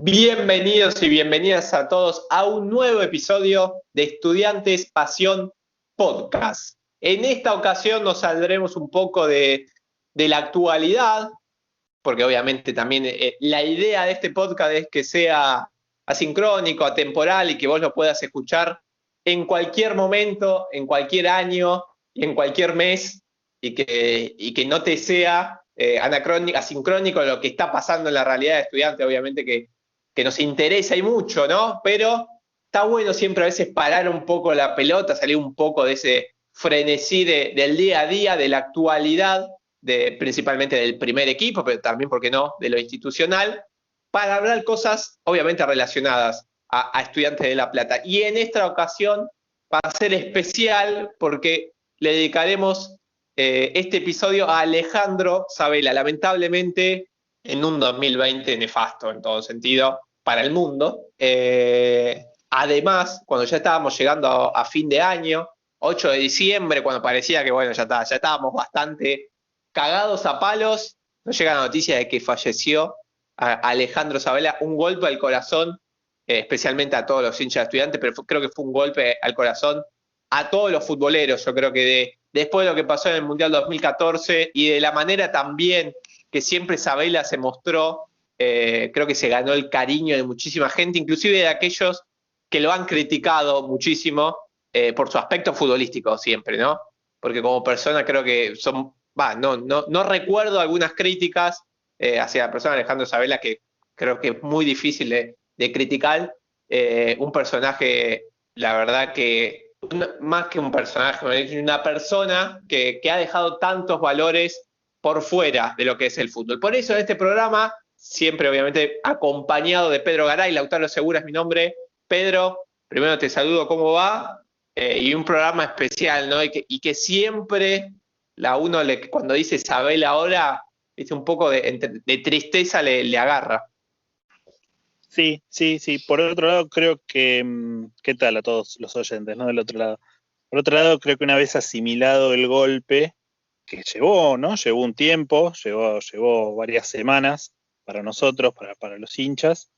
Bienvenidos y bienvenidas a todos a un nuevo episodio de Estudiantes Pasión Podcast. En esta ocasión nos saldremos un poco de la actualidad, porque obviamente también la idea de este podcast es que sea asincrónico, atemporal y que vos lo puedas escuchar en cualquier momento, en cualquier año y en cualquier mes y que no te sea anacrónico, asincrónico lo que está pasando en la realidad de estudiante, obviamente que nos interesa y mucho, ¿no? Pero está bueno siempre a veces parar un poco la pelota, salir un poco de ese frenesí del día a día, de la actualidad, principalmente del primer equipo, pero también, ¿por qué no?, de lo institucional, para hablar cosas obviamente relacionadas a Estudiantes de La Plata. Y en esta ocasión va a ser especial porque le dedicaremos este episodio a Alejandro Sabela, lamentablemente en un 2020 nefasto en todo sentido para el mundo. Además, cuando ya estábamos llegando a fin de año, 8 de diciembre, cuando parecía que bueno, ya estábamos bastante cagados a palos, nos llega la noticia de que falleció Alejandro Sabela, un golpe al corazón, especialmente a todos los hinchas de Estudiantes, pero creo que fue un golpe al corazón a todos los futboleros. Yo creo que después de lo que pasó en el Mundial 2014 y de la manera también que siempre Sabela se mostró, creo que se ganó el cariño de muchísima gente, inclusive de aquellos que lo han criticado muchísimo por su aspecto futbolístico siempre, ¿no? Porque como persona creo que no recuerdo algunas críticas hacia la persona de Alejandro Sabela que creo que es muy difícil de criticar. Un personaje, la verdad que, más que un personaje, una persona que ha dejado tantos valores por fuera de lo que es el fútbol. Por eso en este programa, siempre obviamente acompañado de Pedro Garay, Lautaro Segura es mi nombre. Pedro, primero te saludo, ¿cómo va? Y un programa especial, ¿no? Y que siempre cuando dice Isabel ahora, dice un poco de tristeza le agarra. Sí, sí, sí. Por otro lado, creo que, ¿qué tal a todos los oyentes, ¿no? Del otro lado. Por otro lado, creo que una vez asimilado el golpe, que llevó, ¿no? Llevó un tiempo, llevó varias semanas para nosotros, para los hinchas.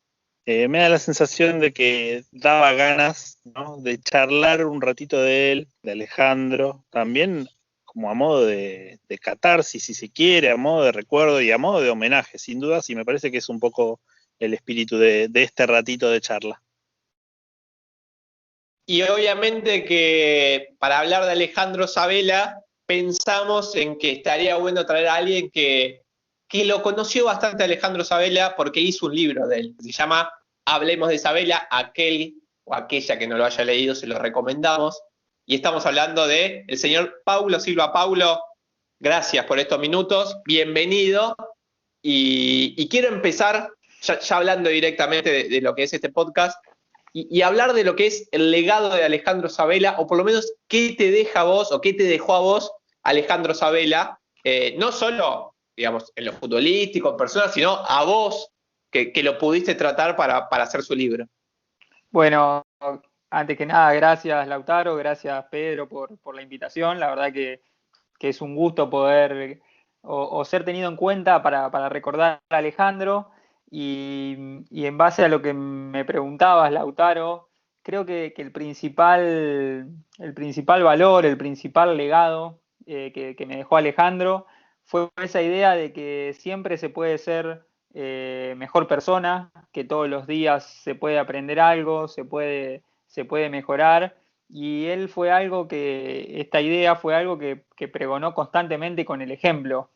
Me da la sensación de que daba ganas, ¿no?, de charlar un ratito de él, de Alejandro, también como a modo de catarsis, si se quiere, a modo de recuerdo y a modo de homenaje, sin duda, y me parece que es un poco el espíritu de este ratito de charla. Y obviamente que para hablar de Alejandro Sabela, pensamos en que estaría bueno traer a alguien que lo conoció bastante a Alejandro Sabela porque hizo un libro de él. Se llama Hablemos de Sabela. Aquel o aquella que no lo haya leído, se lo recomendamos. Y estamos hablando de el señor Paulo Silva. Paulo, gracias por estos minutos. Bienvenido. Y quiero empezar ya hablando directamente de lo que es este podcast y hablar de lo que es el legado de Alejandro Sabela, o por lo menos qué te deja a vos o qué te dejó a vos Alejandro Sabela, no solo, digamos, en lo futbolístico, en personas, sino a vos que lo pudiste tratar para hacer su libro. Bueno, antes que nada, gracias Lautaro, gracias Pedro por la invitación. La verdad que es un gusto poder o ser tenido en cuenta para recordar a Alejandro. Y en base a lo que me preguntabas, Lautaro, creo que el principal valor, el principal legado que me dejó Alejandro fue esa idea de que siempre se puede ser mejor persona, que todos los días se puede aprender algo, se puede mejorar. Y él esta idea fue algo que pregonó constantemente con el ejemplo.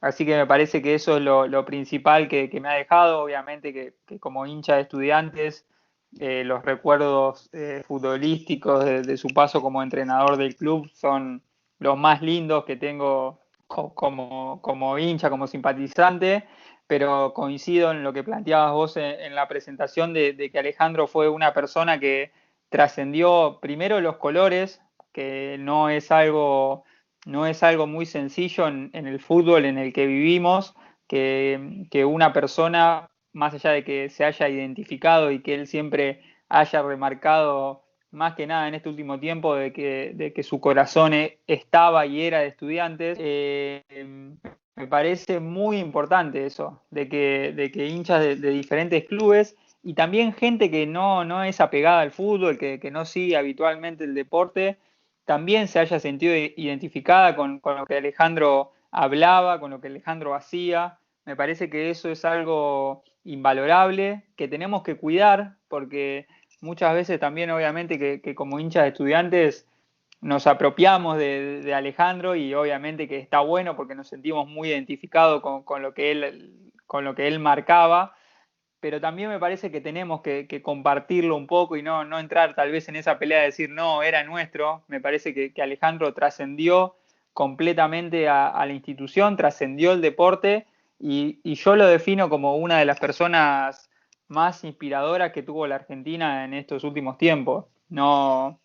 Así que me parece que eso es lo principal que me ha dejado. Obviamente que como hincha de Estudiantes, los recuerdos futbolísticos de su paso como entrenador del club son los más lindos que tengo como hincha, como simpatizante, pero coincido en lo que planteabas vos en la presentación de que Alejandro fue una persona que trascendió primero los colores, que no es algo muy sencillo en el fútbol en el que vivimos, que una persona, más allá de que se haya identificado y que él siempre haya remarcado, más que nada en este último tiempo, de que su corazón estaba y era de Estudiantes, Me parece muy importante eso, de que hinchas de diferentes clubes y también gente que no es apegada al fútbol, que no sigue habitualmente el deporte, también se haya sentido identificada con lo que Alejandro hablaba, con lo que Alejandro hacía. Me parece que eso es algo invalorable, que tenemos que cuidar, porque muchas veces también obviamente que como hinchas de estudiantes nos apropiamos de Alejandro y obviamente que está bueno porque nos sentimos muy identificados con lo que él marcaba, pero también me parece que tenemos que compartirlo un poco y no entrar tal vez en esa pelea de decir no, era nuestro. Me parece que Alejandro trascendió completamente a la institución, trascendió el deporte y yo lo defino como una de las personas más inspiradoras que tuvo la Argentina en estos últimos tiempos. No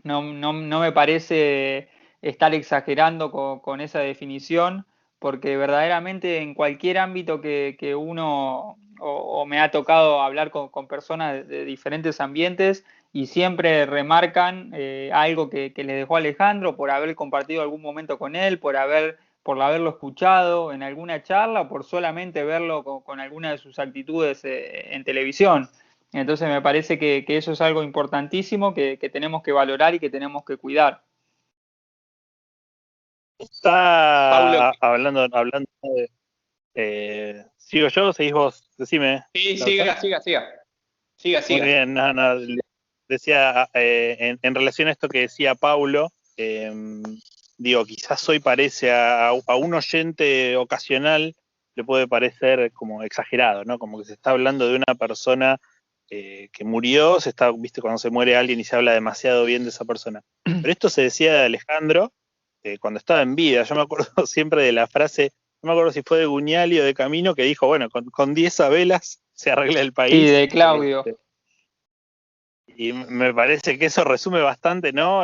me parece estar exagerando con esa definición, porque verdaderamente en cualquier ámbito que uno, o me ha tocado hablar con personas de diferentes ambientes, y siempre remarcan algo que le dejó Alejandro por haber compartido algún momento con él, por haberlo escuchado en alguna charla, o por solamente verlo con alguna de sus actitudes en televisión. Entonces me parece que eso es algo importantísimo que tenemos que valorar y que tenemos que cuidar. Paulo, Está hablando de, ¿sigo yo o seguís vos? Decime, sí, Lautaro. Muy siga. bien, decía, en relación a esto que decía Paulo, digo, quizás hoy parece a un oyente ocasional, le puede parecer como exagerado, ¿no? Como que se está hablando de una persona que murió, viste, cuando se muere alguien y se habla demasiado bien de esa persona. Pero esto se decía de Alejandro cuando estaba en vida. Yo me acuerdo siempre de la frase, no me acuerdo si fue de Guñali o de Camino, que dijo, bueno, con 10 abelas se arregla el Sí, país. de Claudio. Y me parece que eso resume bastante, ¿no?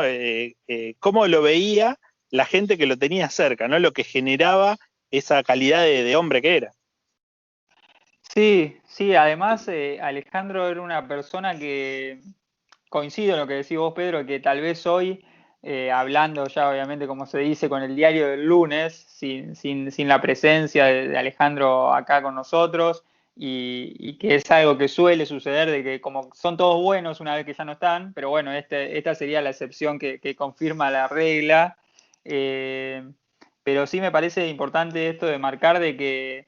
Cómo lo veía la gente que lo tenía cerca, ¿no? Lo que generaba esa calidad de hombre que era. Sí, sí, además Alejandro era una persona que, coincido en lo que decís vos, Pedro, que tal vez hoy, hablando ya obviamente como se dice con el diario del lunes, sin la presencia de Alejandro acá con nosotros, y que es algo que suele suceder, de que como son todos buenos una vez que ya no están, pero bueno, esta sería la excepción que confirma la regla. eh, pero sí me parece importante esto de marcar de que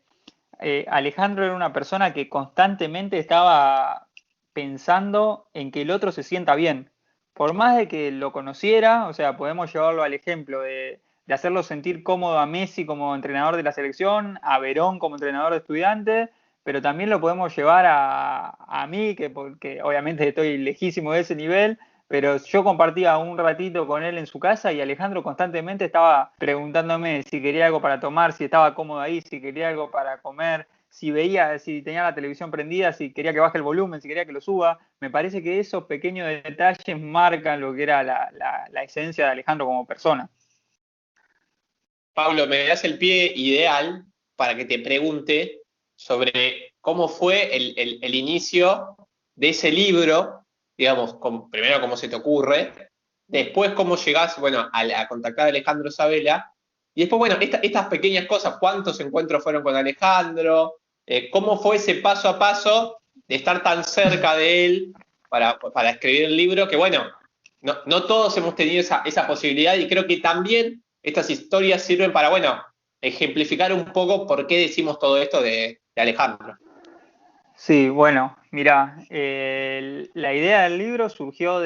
Alejandro era una persona que constantemente estaba pensando en que el otro se sienta bien. Por más de que lo conociera, o sea, podemos llevarlo al ejemplo de hacerlo sentir cómodo a Messi como entrenador de la selección, a Verón como entrenador de estudiantes, pero también lo podemos llevar a mí, que porque obviamente estoy lejísimo de ese nivel, pero yo compartía un ratito con él en su casa y Alejandro constantemente estaba preguntándome si quería algo para tomar, si estaba cómodo ahí, si quería algo para comer, si tenía la televisión prendida, si quería que baje el volumen, si quería que lo suba. Me parece que esos pequeños detalles marcan lo que era la esencia de Alejandro como persona. Pablo, me das el pie ideal para que te pregunte sobre cómo fue el inicio de ese libro, digamos, primero cómo se te ocurre, después cómo llegás, bueno, a contactar a Alejandro Sabela, y después, bueno, estas pequeñas cosas, cuántos encuentros fueron con Alejandro, cómo fue ese paso a paso de estar tan cerca de él para escribir el libro, que bueno, no todos hemos tenido esa posibilidad y creo que también estas historias sirven para, bueno, ejemplificar un poco por qué decimos todo esto de Alejandro. Sí, bueno, mira, la idea del libro surgió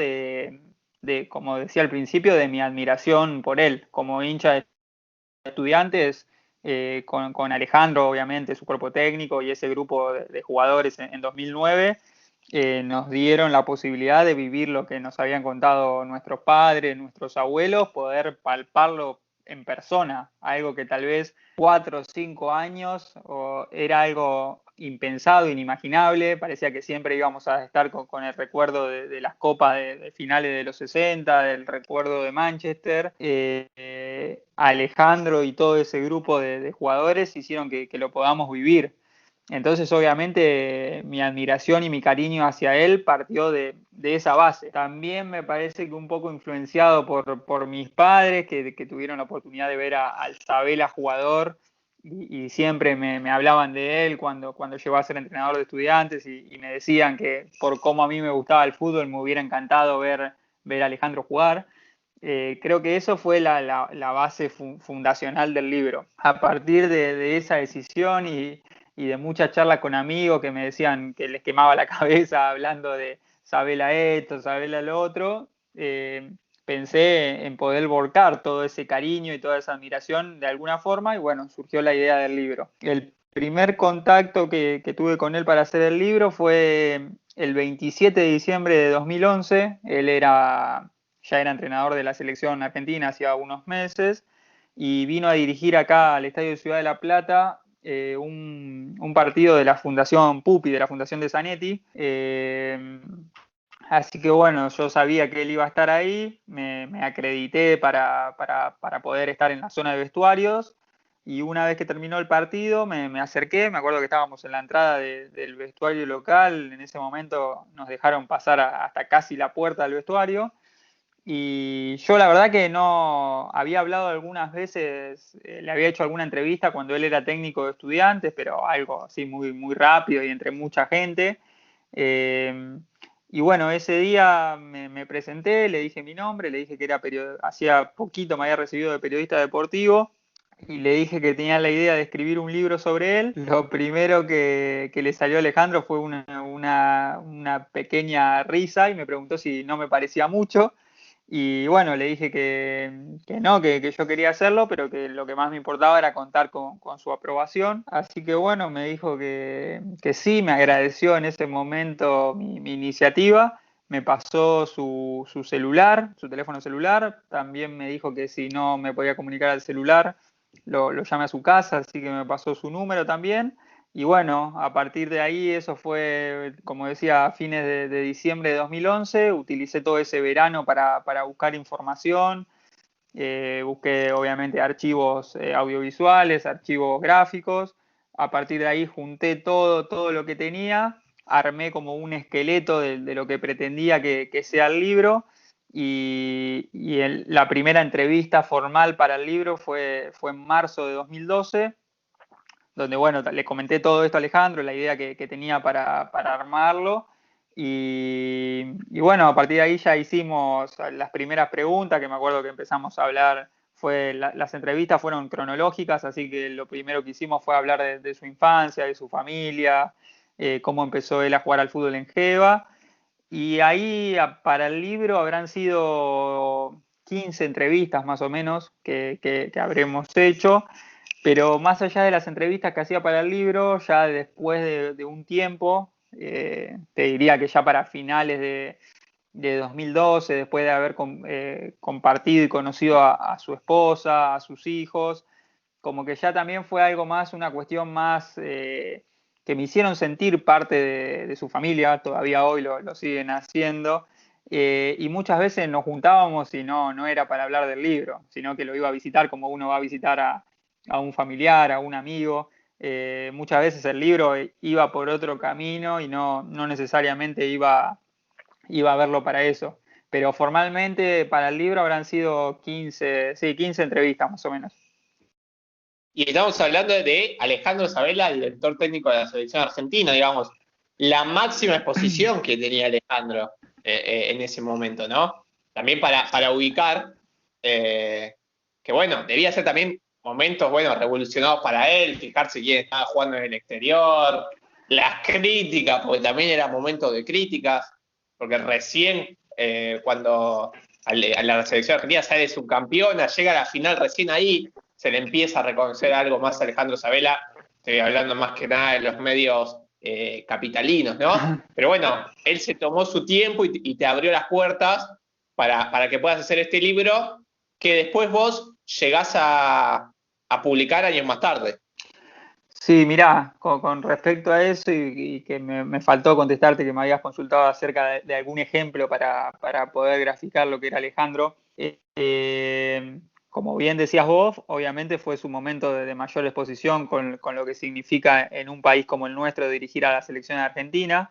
como decía al principio, de mi admiración por él, como hincha de estudiantes, con Alejandro, obviamente, su cuerpo técnico y ese grupo de jugadores en 2009, nos dieron la posibilidad de vivir lo que nos habían contado nuestros padres, nuestros abuelos, poder palparlo en persona, algo que tal vez 4 o 5 años era algo impensado, inimaginable, parecía que siempre íbamos a estar con el recuerdo de las copas de finales de los 60, del recuerdo de Manchester. Alejandro y todo ese grupo de jugadores hicieron que lo podamos vivir. Entonces, obviamente, mi admiración y mi cariño hacia él partió de esa base. También me parece que un poco influenciado por mis padres, que tuvieron la oportunidad de ver al Sabela jugador y siempre me hablaban de él cuando llegó a ser entrenador de Estudiantes y me decían que por cómo a mí me gustaba el fútbol me hubiera encantado ver a Alejandro jugar. Creo que eso fue la base fundacional del libro. A partir de esa decisión y de muchas charlas con amigos que me decían que les quemaba la cabeza hablando de sabela esto, sabela lo otro, pensé en poder volcar todo ese cariño y toda esa admiración de alguna forma y bueno, surgió la idea del libro. El primer contacto que tuve con él para hacer el libro fue el 27 de diciembre de 2011. Él ya era entrenador de la selección argentina hacía unos meses y vino a dirigir acá al Estadio de Ciudad de la Plata un partido de la Fundación Pupi, de la Fundación de Zanetti. Así que bueno, yo sabía que él iba a estar ahí, me acredité para poder estar en la zona de vestuarios y una vez que terminó el partido me acerqué, me acuerdo que estábamos en la entrada del vestuario local, en ese momento nos dejaron pasar hasta casi la puerta del vestuario y yo la verdad que no había hablado algunas veces, le había hecho alguna entrevista cuando él era técnico de Estudiantes, pero algo así muy, muy rápido y entre mucha gente. Eh, y bueno, ese día me presenté, le dije mi nombre, le dije que era hacía poquito me había recibido de periodista deportivo y le dije que tenía la idea de escribir un libro sobre él. Lo primero que le salió a Alejandro fue una pequeña risa y me preguntó si no me parecía mucho. Y bueno, le dije que no, que yo quería hacerlo, pero que lo que más me importaba era contar con su aprobación. Así que bueno, me dijo que sí, me agradeció en ese momento mi iniciativa, me pasó su celular, su teléfono celular, también me dijo que si no me podía comunicar al celular, lo llame a su casa, así que me pasó su número también. Y bueno, a partir de ahí, eso fue, como decía, a fines de diciembre de 2011. Utilicé todo ese verano para buscar información. Busqué, obviamente, archivos audiovisuales, archivos gráficos. A partir de ahí junté todo lo que tenía. Armé como un esqueleto de lo que pretendía que sea el libro. La primera entrevista formal para el libro fue en marzo de 2012 donde, bueno, le comenté todo esto a Alejandro, la idea que tenía para armarlo. Bueno, a partir de ahí ya hicimos las primeras preguntas, que me acuerdo que empezamos a hablar, las entrevistas fueron cronológicas, así que lo primero que hicimos fue hablar de su infancia, de su familia, cómo empezó él a jugar al fútbol en Geva. Y ahí para el libro habrán sido 15 entrevistas más o menos que habremos hecho. Pero más allá de las entrevistas que hacía para el libro, ya después de un tiempo, te diría que ya para finales de 2012, después de haber compartido y conocido a su esposa, a sus hijos, como que ya también fue algo más, una cuestión más que me hicieron sentir parte de su familia, todavía hoy lo siguen haciendo. Y muchas veces nos juntábamos y no era para hablar del libro, sino que lo iba a visitar como uno va a visitar a un familiar, a un amigo. Muchas veces el libro iba por otro camino y no necesariamente iba a verlo para eso. Pero formalmente para el libro habrán sido 15 entrevistas más o menos. Y estamos hablando de Alejandro Sabela, el director técnico de la selección argentina, digamos, la máxima exposición que tenía Alejandro en ese momento, ¿no? También para ubicar, que bueno, debía ser también momentos, bueno, revolucionados para él, fijarse quién estaba jugando en el exterior, las críticas, porque también era momento de críticas, porque recién cuando a la selección argentina sale subcampeona, llega a la final recién ahí, se le empieza a reconocer algo más a Alejandro Sabela. Estoy hablando más que nada de los medios capitalinos, ¿no? Pero bueno, él se tomó su tiempo y te abrió las puertas para que puedas hacer este libro que después vos llegás a publicar años más tarde. Sí, mirá, con respecto a eso y que me faltó contestarte que me habías consultado acerca de algún ejemplo para poder graficar lo que era Alejandro. Como bien decías vos, obviamente fue su momento de mayor exposición con lo que significa en un país como el nuestro dirigir a la selección argentina.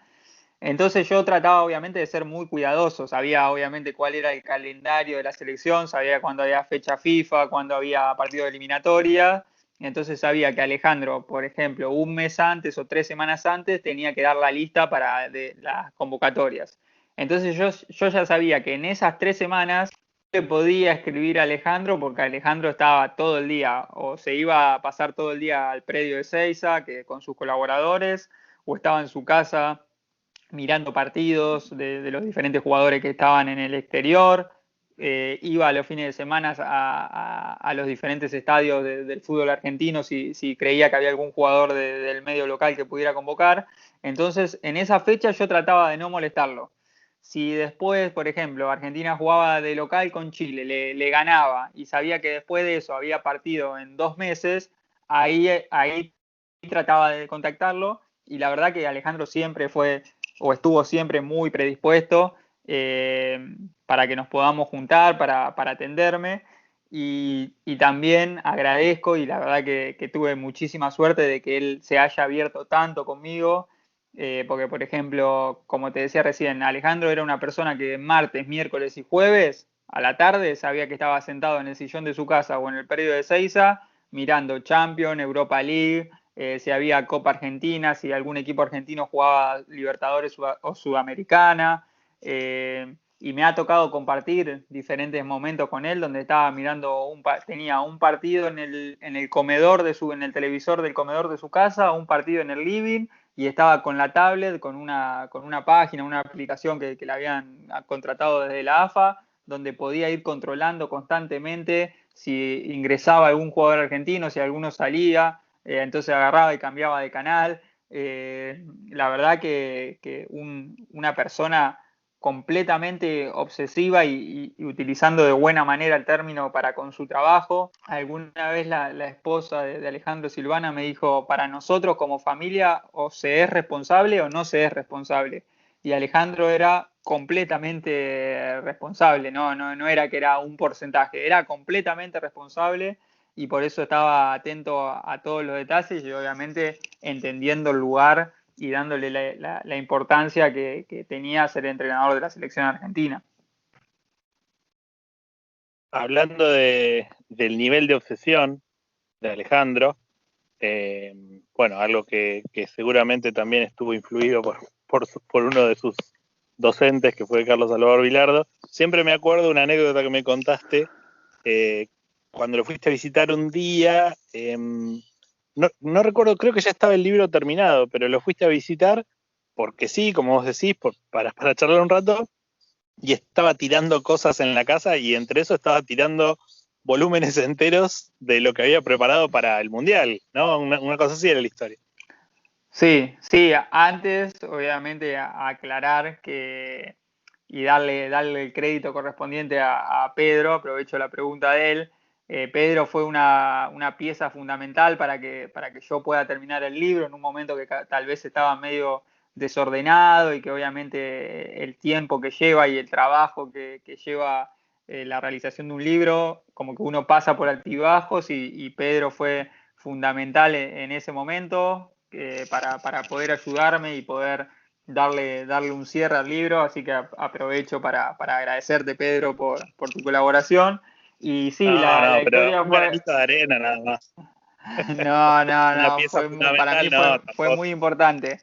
Entonces yo trataba obviamente de ser muy cuidadoso, sabía obviamente cuál era el calendario de la selección, sabía cuándo había fecha FIFA, cuándo había partido de eliminatoria, Entonces sabía que Alejandro, por ejemplo, un mes antes o 3 semanas antes tenía que dar la lista de las convocatorias. Entonces yo ya sabía que en esas 3 semanas le podía escribir a Alejandro porque Alejandro estaba todo el día o se iba a pasar todo el día al predio de Seiza con sus colaboradores o estaba en su casa mirando partidos de los diferentes jugadores que estaban en el exterior, iba a los fines de semana a los diferentes estadios del fútbol argentino si creía que había algún jugador del medio local que pudiera convocar. Entonces, en esa fecha yo trataba de no molestarlo. Si después, por ejemplo, Argentina jugaba de local con Chile, le ganaba y sabía que después de eso había partido en 2 meses, ahí trataba de contactarlo y la verdad que Alejandro siempre fue o estuvo siempre muy predispuesto para que nos podamos juntar, para atenderme. Y también agradezco y la verdad que tuve muchísima suerte de que él se haya abierto tanto conmigo, porque por ejemplo, como te decía recién, Alejandro era una persona que martes, miércoles y jueves a la tarde sabía que estaba sentado en el sillón de su casa o en el predio de Seiza mirando Champions, Europa League, si había Copa Argentina, si algún equipo argentino jugaba Libertadores o Sudamericana. Y me ha tocado compartir diferentes momentos con él donde estaba mirando, tenía un partido en el comedor en el televisor del comedor de su casa, un partido en el living y estaba con la tablet, con una página, una aplicación que le habían contratado desde la AFA, donde podía ir controlando constantemente si ingresaba algún jugador argentino, si alguno salía, entonces agarraba y cambiaba de canal. La verdad que una persona completamente obsesiva y utilizando de buena manera el término para con su trabajo. Alguna vez la esposa de Alejandro Silvana me dijo, para nosotros como familia o se es responsable o no se es responsable. Y Alejandro era completamente responsable, no era que era un porcentaje, era completamente responsable y por eso estaba atento a todos los detalles y obviamente entendiendo el lugar y dándole la importancia que tenía ser entrenador de la selección argentina. Hablando del nivel de obsesión de Alejandro, bueno, algo que seguramente también estuvo influido por uno de sus docentes, que fue Carlos Salvador Vilardo. Siempre me acuerdo de una anécdota que me contaste, cuando lo fuiste a visitar un día, no recuerdo, creo que ya estaba el libro terminado, pero lo fuiste a visitar porque sí, como vos decís, para charlar un rato, y estaba tirando cosas en la casa y entre eso estaba tirando volúmenes enteros de lo que había preparado para el Mundial, ¿no? Una cosa así era la historia. Sí, antes obviamente aclarar que y darle el crédito correspondiente a Pedro, aprovecho la pregunta de él. Pedro fue una pieza fundamental para que yo pueda terminar el libro en un momento que tal vez estaba medio desordenado y que obviamente el tiempo que lleva y el trabajo que lleva la realización de un libro, como que uno pasa por altibajos y Pedro fue fundamental en ese momento para poder ayudarme y poder darle un cierre al libro, así que aprovecho para agradecerte, Pedro, por tu colaboración. Y sí, la pero historia un fue... granito de arena nada más. Una No, pieza para mí fundamental, fue muy importante.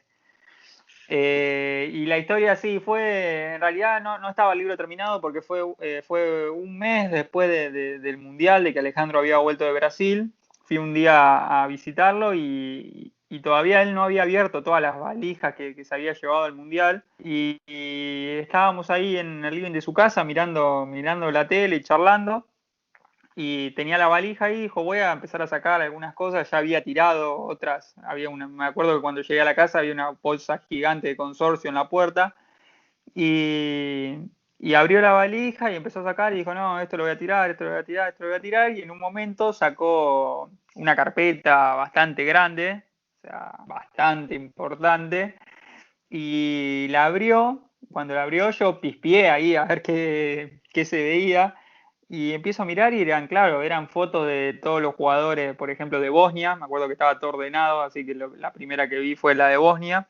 Y la historia sí fue, en realidad no estaba el libro terminado porque fue un mes después del Mundial, de que Alejandro había vuelto de Brasil. Fui un día a visitarlo y todavía él no había abierto todas las valijas que se había llevado al Mundial. Y estábamos ahí en el living de su casa mirando la tele y charlando. Y tenía la valija y dijo, voy a empezar a sacar algunas cosas, ya había tirado otras, me acuerdo que cuando llegué a la casa había una bolsa gigante de Consorcio en la puerta y, y abrió la valija y empezó a sacar y dijo, no, esto lo voy a tirar, esto lo voy a tirar, esto lo voy a tirar y en un momento sacó una carpeta bastante grande, o sea, bastante importante y la abrió. Cuando la abrió yo pispié ahí a ver qué se veía y empiezo a mirar y eran fotos de todos los jugadores, por ejemplo de Bosnia, me acuerdo que estaba todo ordenado, así que la primera que vi fue la de Bosnia.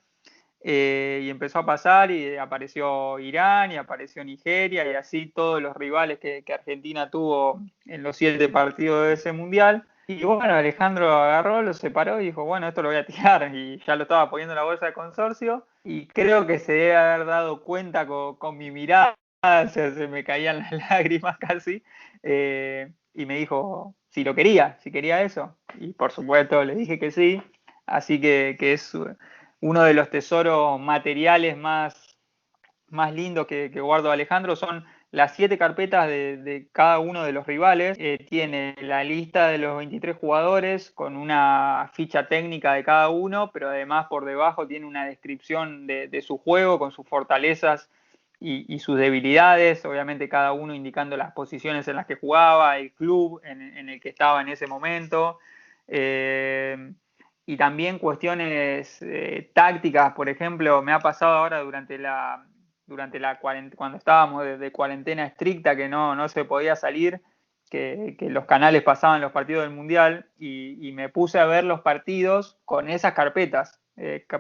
Y empezó a pasar y apareció Irán y apareció Nigeria y así todos los rivales que Argentina tuvo en los 7 partidos de ese mundial. Y bueno, Alejandro agarró, lo separó y dijo, bueno, esto lo voy a tirar. Y ya lo estaba poniendo en la bolsa de consorcio. Y creo que se debe haber dado cuenta con mi mirada, se me caían las lágrimas casi. Y me dijo si lo quería, si quería eso. Y por supuesto le dije que sí. Así que es uno de los tesoros materiales más lindos que guardo Alejandro. Son las 7 carpetas de cada uno de los rivales. Tiene la lista de los 23 jugadores con una ficha técnica de cada uno, pero además por debajo tiene una descripción de su juego con sus fortalezas y sus debilidades, obviamente cada uno indicando las posiciones en las que jugaba, el club en el que estaba en ese momento. Y también cuestiones tácticas, por ejemplo, me ha pasado ahora cuando estábamos de cuarentena estricta, que no se podía salir, que los canales pasaban los partidos del Mundial y me puse a ver los partidos con esas carpetas,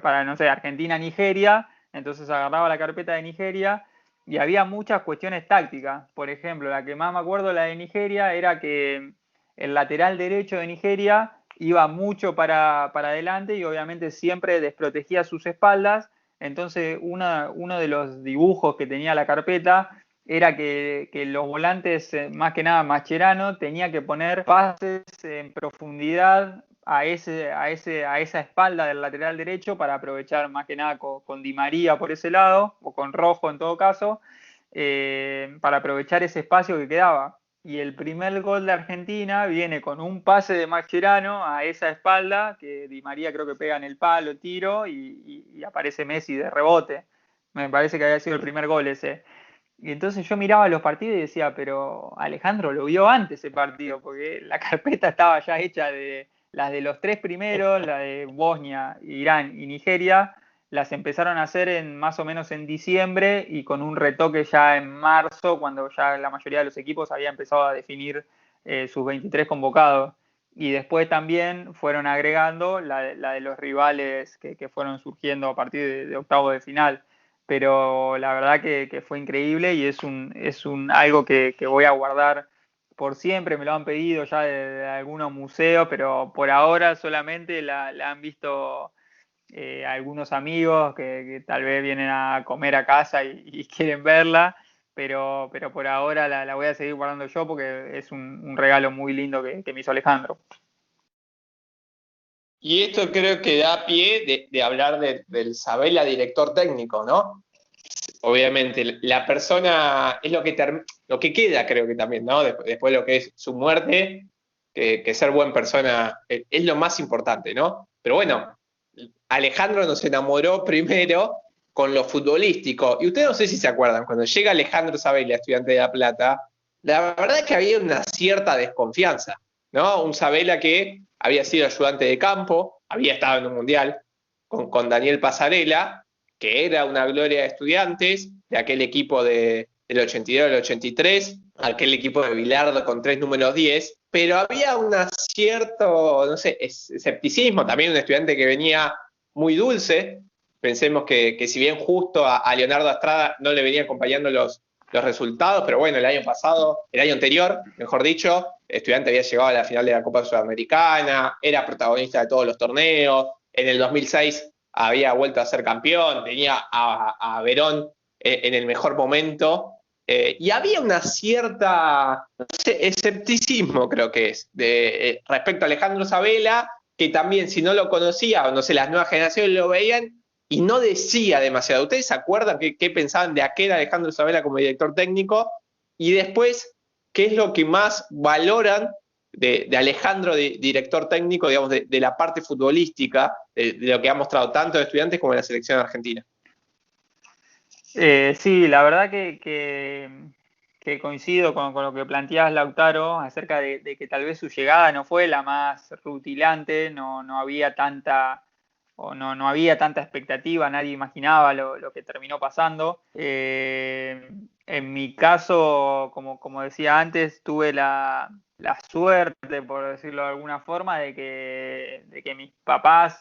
para, no sé, Argentina-Nigeria, entonces agarraba la carpeta de Nigeria y había muchas cuestiones tácticas. Por ejemplo, la que más me acuerdo, la de Nigeria, era que el lateral derecho de Nigeria iba mucho para adelante y obviamente siempre desprotegía sus espaldas. Entonces uno de los dibujos que tenía la carpeta era que los volantes, más que nada Mascherano, tenía que poner pases en profundidad a esa espalda del lateral derecho para aprovechar más que nada con Di María por ese lado, o con Rojo en todo caso, para aprovechar ese espacio que quedaba. Y el primer gol de Argentina viene con un pase de Mascherano a esa espalda, que Di María creo que pega en el palo, tiro, y aparece Messi de rebote. Me parece que había sido el primer gol ese. Y entonces yo miraba los partidos y decía, pero Alejandro lo vio antes ese partido, porque la carpeta estaba ya hecha de las de los 3 primeros, la de Bosnia, Irán y Nigeria, las empezaron a hacer más o menos en diciembre y con un retoque ya en marzo, cuando ya la mayoría de los equipos había empezado a definir sus 23 convocados. Y después también fueron agregando la de los rivales que fueron surgiendo a partir de octavos de final. Pero la verdad que fue increíble y es algo que voy a guardar por siempre. Me lo han pedido ya de algunos museos, pero por ahora solamente la han visto algunos amigos que tal vez vienen a comer a casa y quieren verla, pero por ahora la voy a seguir guardando yo porque es un regalo muy lindo que me hizo Alejandro. Y esto creo que da pie de hablar del Sabella director técnico, ¿no? Obviamente, la persona es lo que queda, creo que también, ¿no? Después de lo que es su muerte, que ser buena persona es lo más importante, ¿no? Pero bueno, Alejandro nos enamoró primero con lo futbolístico. Y ustedes no sé si se acuerdan, cuando llega Alejandro Sabella, estudiante de La Plata, la verdad es que había una cierta desconfianza, ¿no? Un Sabella que había sido ayudante de campo, había estado en un mundial con Daniel Pasarela, que era una gloria de Estudiantes, de aquel equipo del 82 al 83, aquel equipo de Bilardo con 3 números 10, pero había un cierto, no sé, escepticismo, también un estudiante que venía muy dulce. Pensemos que si bien justo a Leonardo Astrada no le venía acompañando los resultados, pero bueno, el año anterior, mejor dicho, Estudiante había llegado a la final de la Copa Sudamericana, era protagonista de todos los torneos, en el 2006 había vuelto a ser campeón, tenía a Verón en el mejor momento, y había una cierta, no sé, escepticismo, creo que es, respecto a Alejandro Sabella, que también si no lo conocía, o no sé, las nuevas generaciones lo veían y no decía demasiado. ¿Ustedes se acuerdan qué pensaban de aquel Alejandro Sabella como director técnico? Y después, ¿qué es lo que más valoran de Alejandro, director técnico, digamos, de la parte futbolística, de lo que ha mostrado tanto de Estudiantes como de la selección argentina? Sí, la verdad que coincido con lo que planteas, Lautaro, acerca de que tal vez su llegada no fue la más rutilante, no había tanta, o no había tanta expectativa, nadie imaginaba lo que terminó pasando. En mi caso, como decía antes, tuve la suerte, por decirlo de alguna forma, de que mis papás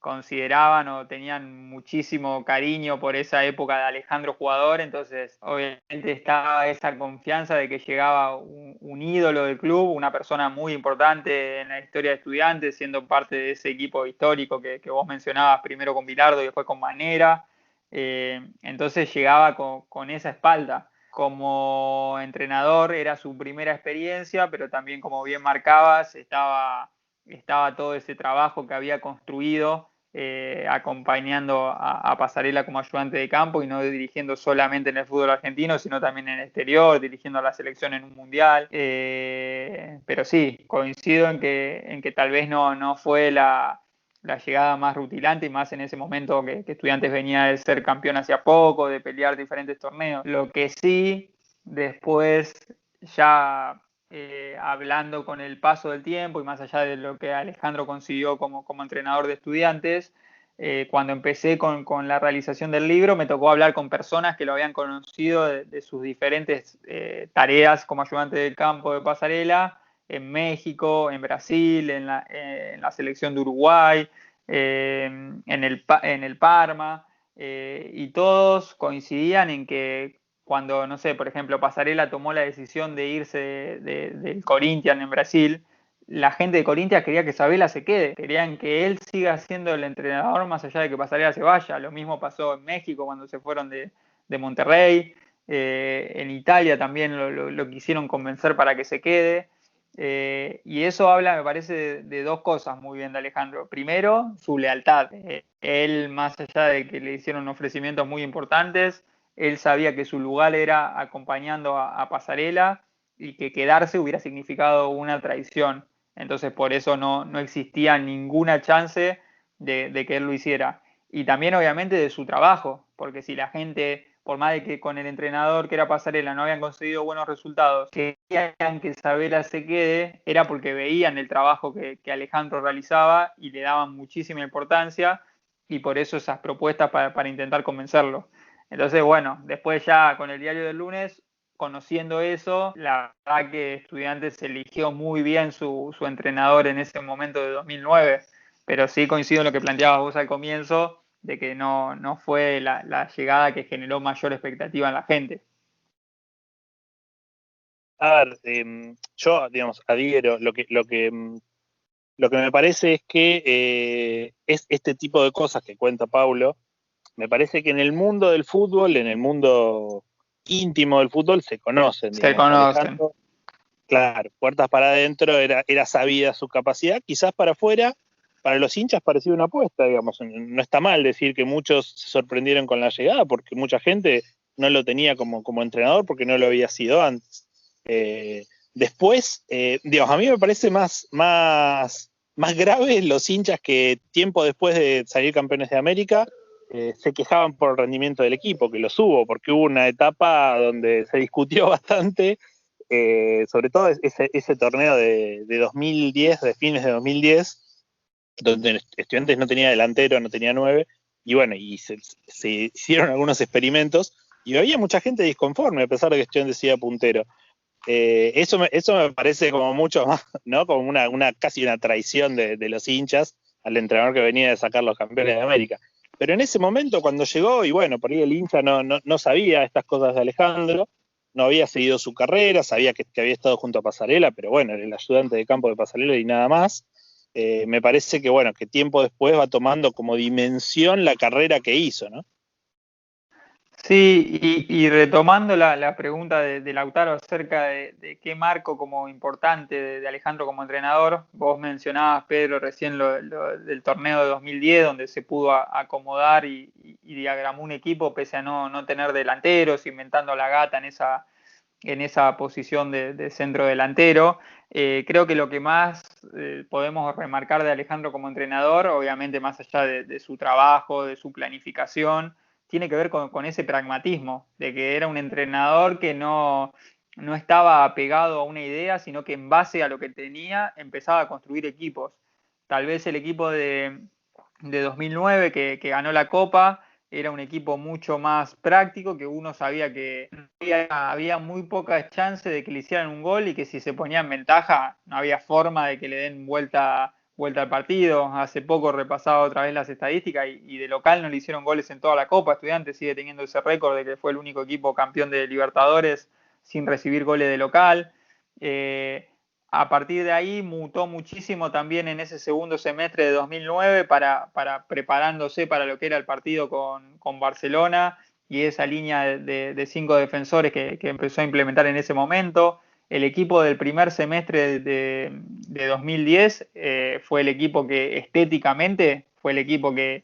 consideraban o tenían muchísimo cariño por esa época de Alejandro jugador, entonces obviamente estaba esa confianza de que llegaba un ídolo del club, una persona muy importante en la historia de Estudiantes, siendo parte de ese equipo histórico que vos mencionabas, primero con Bilardo y después con Manera. Entonces llegaba con esa espalda. Como entrenador era su primera experiencia, pero también, como bien marcabas, estaba todo ese trabajo que había construido acompañando a Pasarela como ayudante de campo y no dirigiendo solamente en el fútbol argentino, sino también en el exterior, dirigiendo a la selección en un mundial. Pero sí, coincido en que tal vez no fue la llegada más rutilante, y más en ese momento que Estudiantes venía de ser campeón hacía poco, de pelear diferentes torneos. Lo que sí, después ya hablando con el paso del tiempo y más allá de lo que Alejandro consiguió como entrenador de Estudiantes, cuando empecé con la realización del libro, me tocó hablar con personas que lo habían conocido de sus diferentes tareas como ayudante del campo de Pasarela, en México, en Brasil, en la selección de Uruguay, en el Parma, y todos coincidían en que cuando, no sé, por ejemplo, Pasarela tomó la decisión de irse del Corinthians en Brasil, la gente de Corinthians quería que Sabela se quede, querían que él siga siendo el entrenador más allá de que Pasarela se vaya. Lo mismo pasó en México cuando se fueron de Monterrey, en Italia también lo quisieron convencer para que se quede. Y eso habla, me parece, de dos cosas muy bien de Alejandro. Primero, su lealtad. Él, más allá de que le hicieron ofrecimientos muy importantes, él sabía que su lugar era acompañando a Pasarela y que quedarse hubiera significado una traición. Entonces, por eso no existía ninguna chance de que él lo hiciera. Y también, obviamente, de su trabajo, porque si la gente, por más de que con el entrenador que era Pasarela no habían conseguido buenos resultados, querían que Sabela se quede, era porque veían el trabajo que Alejandro realizaba y le daban muchísima importancia, y por eso esas propuestas para intentar convencerlo. Entonces, bueno, después ya con el diario del lunes, conociendo eso, la verdad que Estudiantes eligió muy bien su entrenador en ese momento de 2009, pero sí coincido en lo que planteabas vos al comienzo, de que no fue la llegada que generó mayor expectativa en la gente. A ver, yo, digamos, adhiero. Lo que me parece es que es este tipo de cosas que cuenta Paulo. Me parece que en el mundo del fútbol, en el mundo íntimo del fútbol, se conocen, Se digamos. conocen. Alejandro, claro, puertas para adentro, era sabida su capacidad. Quizás para afuera, para los hinchas parecía una apuesta, digamos. No está mal decir que muchos se sorprendieron con la llegada, porque mucha gente no lo tenía como entrenador porque no lo había sido antes. Después, digamos, a mí me parece más grave los hinchas que tiempo después de salir campeones de América se quejaban por el rendimiento del equipo, que los hubo, porque hubo una etapa donde se discutió bastante, sobre todo ese torneo de 2010, de fines de 2010, donde Estudiantes no tenía delantero, no tenía 9, y bueno, y se hicieron algunos experimentos, y había mucha gente disconforme, a pesar de que Estudiantes siga puntero. Eso me parece como mucho más, ¿no? Como casi una traición de los hinchas al entrenador que venía de sacar los campeones de América. Pero en ese momento, cuando llegó, y bueno, por ahí el hincha no sabía estas cosas de Alejandro, no había seguido su carrera, sabía que había estado junto a Pasarela, pero bueno, era el ayudante de campo de Pasarela y nada más. Me parece que, bueno, que tiempo después va tomando como dimensión la carrera que hizo, ¿no? Sí, y retomando la pregunta de Lautaro acerca de qué marco como importante de Alejandro como entrenador, vos mencionabas, Pedro, recién lo del torneo de 2010, donde se pudo acomodar y diagramó un equipo pese a no tener delanteros, inventando la gata en esa posición de centro delantero. Creo que lo que más podemos remarcar de Alejandro como entrenador, obviamente más allá de su trabajo, de su planificación, tiene que ver con ese pragmatismo, de que era un entrenador que no estaba apegado a una idea, sino que en base a lo que tenía empezaba a construir equipos. Tal vez el equipo de 2009 que ganó la Copa era un equipo mucho más práctico, que uno sabía que había muy pocas chances de que le hicieran un gol y que si se ponía en ventaja no había forma de que le den vuelta vuelta al partido. Hace poco repasaba otra vez las estadísticas y de local no le hicieron goles en toda la Copa. Estudiantes sigue teniendo ese récord de que fue el único equipo campeón de Libertadores sin recibir goles de local. A partir de ahí mutó muchísimo también en ese segundo semestre de 2009 para preparándose para lo que era el partido con Barcelona y esa línea de 5 defensores que empezó a implementar en ese momento. El equipo del primer semestre de 2010 fue el equipo que estéticamente fue el equipo que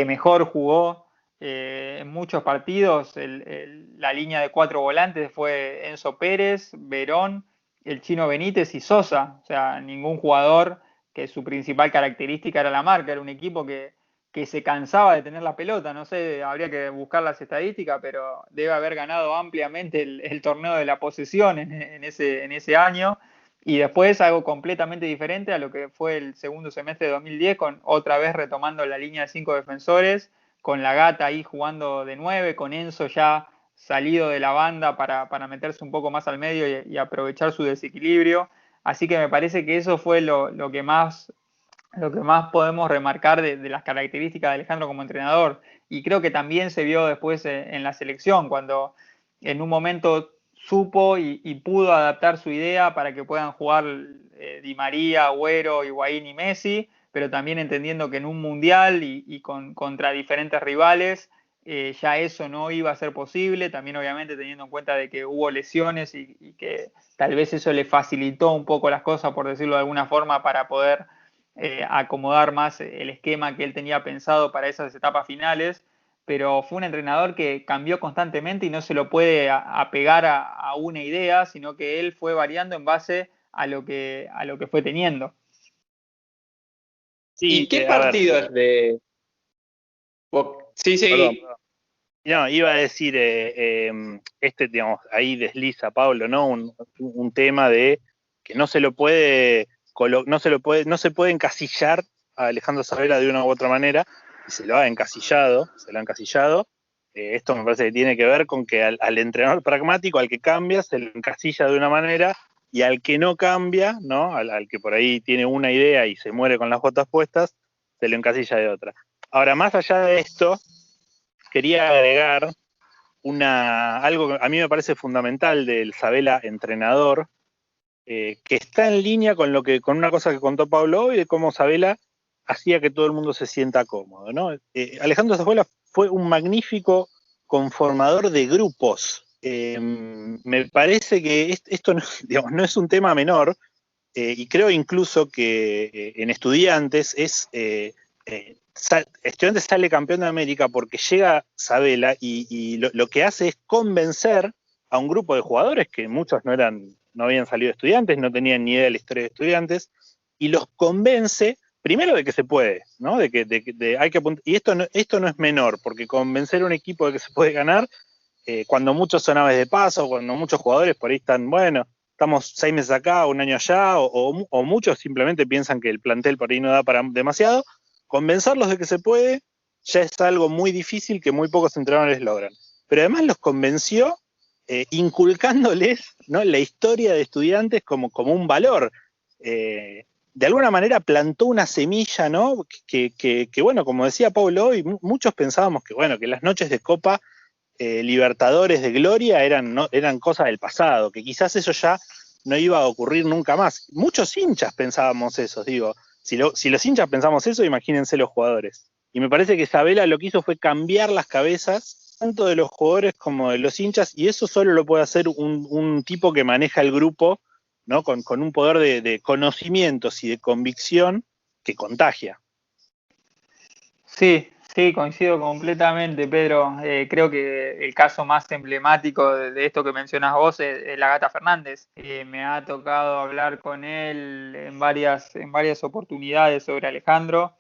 mejor jugó en muchos partidos. La línea de 4 volantes fue Enzo Pérez, Verón, el Chino Benítez y Sosa. O sea, ningún jugador que su principal característica era la marca. Era un equipo que se cansaba de tener la pelota. No sé, habría que buscar las estadísticas, pero debe haber ganado ampliamente el torneo de la posesión en ese año. Y después algo completamente diferente a lo que fue el segundo semestre de 2010, con otra vez retomando la línea de 5 defensores, con la Gata ahí jugando de 9, con Enzo ya salido de la banda para meterse un poco más al medio y aprovechar su desequilibrio. Así que me parece que eso fue lo que más podemos remarcar de las características de Alejandro como entrenador. Y creo que también se vio después en la selección, cuando en un momento supo y pudo adaptar su idea para que puedan jugar Di María, Agüero, Higuaín y Messi, pero también entendiendo que en un mundial contra diferentes rivales ya eso no iba a ser posible, también obviamente teniendo en cuenta de que hubo lesiones y que tal vez eso le facilitó un poco las cosas, por decirlo de alguna forma, para poder acomodar más el esquema que él tenía pensado para esas etapas finales, pero fue un entrenador que cambió constantemente y no se lo puede apegar a una idea, sino que él fue variando en base a lo que fue teniendo. Sí, ¿Y qué a ver, partidos de...? Sí, perdón. seguí. No, iba a decir, digamos, ahí desliza Pablo, ¿no? Un tema de que no se puede encasillar a Alejandro Sabela de una u otra manera, y se lo ha encasillado. Esto me parece que tiene que ver con que al entrenador pragmático, al que cambia, se lo encasilla de una manera, y al que no cambia, ¿no? Al que por ahí tiene una idea y se muere con las botas puestas, se lo encasilla de otra. Ahora, más allá de esto, quería agregar algo que a mí me parece fundamental del Sabela entrenador, que está en línea con una cosa que contó Pablo hoy, de cómo Sabela hacía que todo el mundo se sienta cómodo, ¿no? Alejandro Sabela fue un magnífico conformador de grupos. Me parece que esto no, digamos, no es un tema menor, y creo incluso que en Estudiantes Estudiantes sale campeón de América porque llega Sabela y lo que hace es convencer a un grupo de jugadores que muchos no habían salido de Estudiantes, no tenían ni idea de la historia de Estudiantes, y los convence primero de que se puede, ¿no? Hay que y esto no es menor, porque convencer a un equipo de que se puede ganar, cuando muchos son aves de paso, cuando muchos jugadores por ahí están, bueno, estamos 6 meses acá, un año allá, o muchos simplemente piensan que el plantel por ahí no da para demasiado, convencerlos de que se puede ya es algo muy difícil que muy pocos entrenadores logran. Pero además los convenció inculcándoles, ¿no?, la historia de Estudiantes como un valor. De alguna manera plantó una semilla, ¿no? Que bueno, como decía Pablo hoy, muchos pensábamos que, bueno, que las noches de Copa Libertadores de Gloria eran cosas del pasado, que quizás eso ya no iba a ocurrir nunca más. Muchos hinchas pensábamos eso, digo. Si los hinchas pensamos eso, imagínense los jugadores. Y me parece que Sabela lo que hizo fue cambiar las cabezas, tanto de los jugadores como de los hinchas, y eso solo lo puede hacer un tipo que maneja el grupo, ¿no? Con un poder de conocimientos y de convicción que contagia. Sí, sí, coincido completamente, Pedro. Creo que el caso más emblemático de esto que mencionas vos es la Gata Fernández. Me ha tocado hablar con él en varias oportunidades sobre Alejandro